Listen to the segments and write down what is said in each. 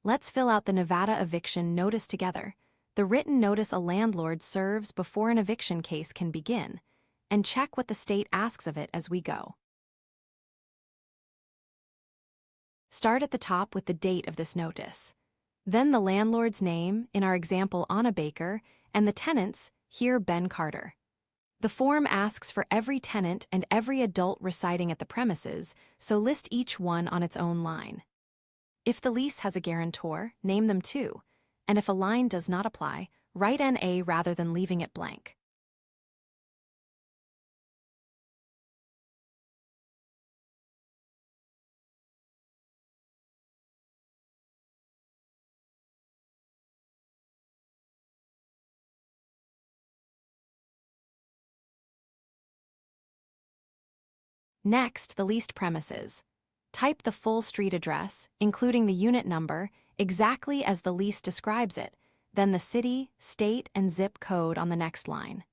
Let's fill out the Nevada Eviction Notice together, the written notice a landlord serves before an eviction case can begin, and check what the state asks of it as we go. Start at the top with the date of this notice. Then the landlord's name, in our example Anna Baker, and the tenant's, here Ben Carter. The form asks for every tenant and every adult residing at the premises, so list each one on its own line. If the lease has a guarantor, name them too, and if a line does not apply, write NA rather than leaving it blank. Next, the leased premises. Type the full street address, including the unit number, exactly as the lease describes it, then the city, state, and zip code on the next line.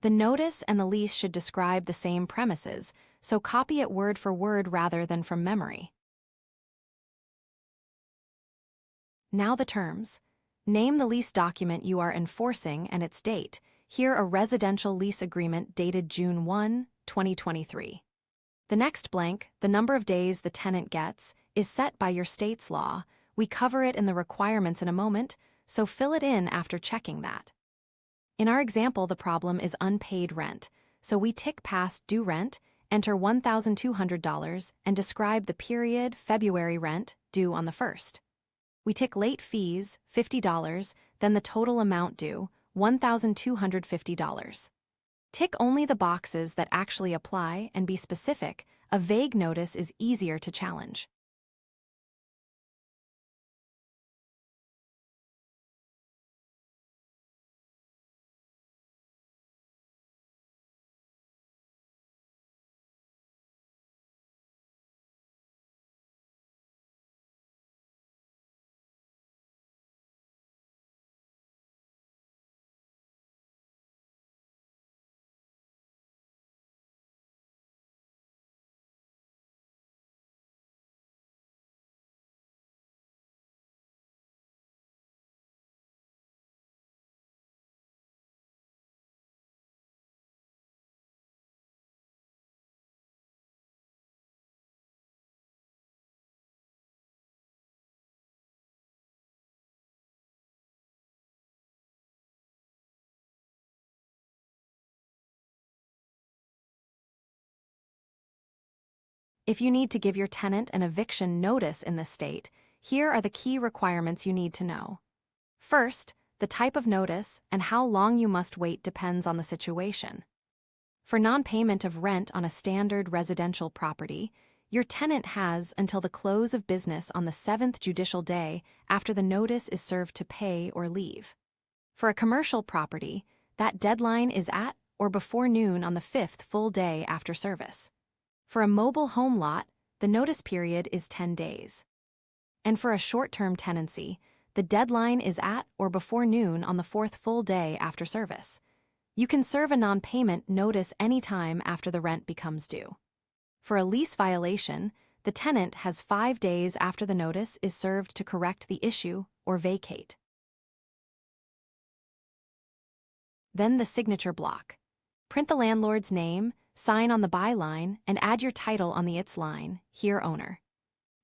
The notice and the lease should describe the same premises, so copy it word for word rather than from memory. Now the terms. Name the lease document you are enforcing and its date. Here a residential lease agreement dated June 1, 2023. The next blank, the number of days the tenant gets, is set by your state's law. We cover it in the requirements in a moment, so fill it in after checking that. In our example, the problem is unpaid rent, so we tick past due rent, enter $1,200, and describe the period, February rent, due on the 1st. We tick late fees, $50, then the total amount due, $1,250. Tick only the boxes that actually apply and be specific. A vague notice is easier to challenge. If you need to give your tenant an eviction notice in this state, here are the key requirements you need to know. First, the type of notice and how long you must wait depends on the situation. For non-payment of rent on a standard residential property, your tenant has until the close of business on the 7th judicial day after the notice is served to pay or leave. For a commercial property, that deadline is at or before noon on the 5th full day after service. For a mobile home lot, the notice period is 10 days. And for a short-term tenancy, the deadline is at or before noon on the 4th full day after service. You can serve a non-payment notice anytime after the rent becomes due. For a lease violation, the tenant has 5 days after the notice is served to correct the issue or vacate. Then the signature block. Print the landlord's name, sign on the by line, and add your title on the its line, here owner.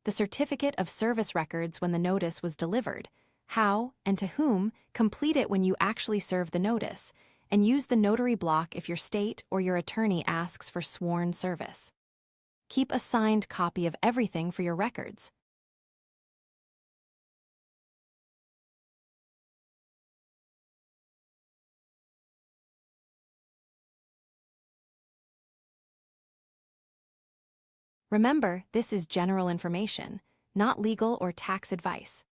The certificate of service records when the notice was delivered, how and to whom, complete it when you actually serve the notice, and use the notary block if your state or your attorney asks for sworn service. Keep a signed copy of everything for your records. Remember, this is general information, not legal or tax advice.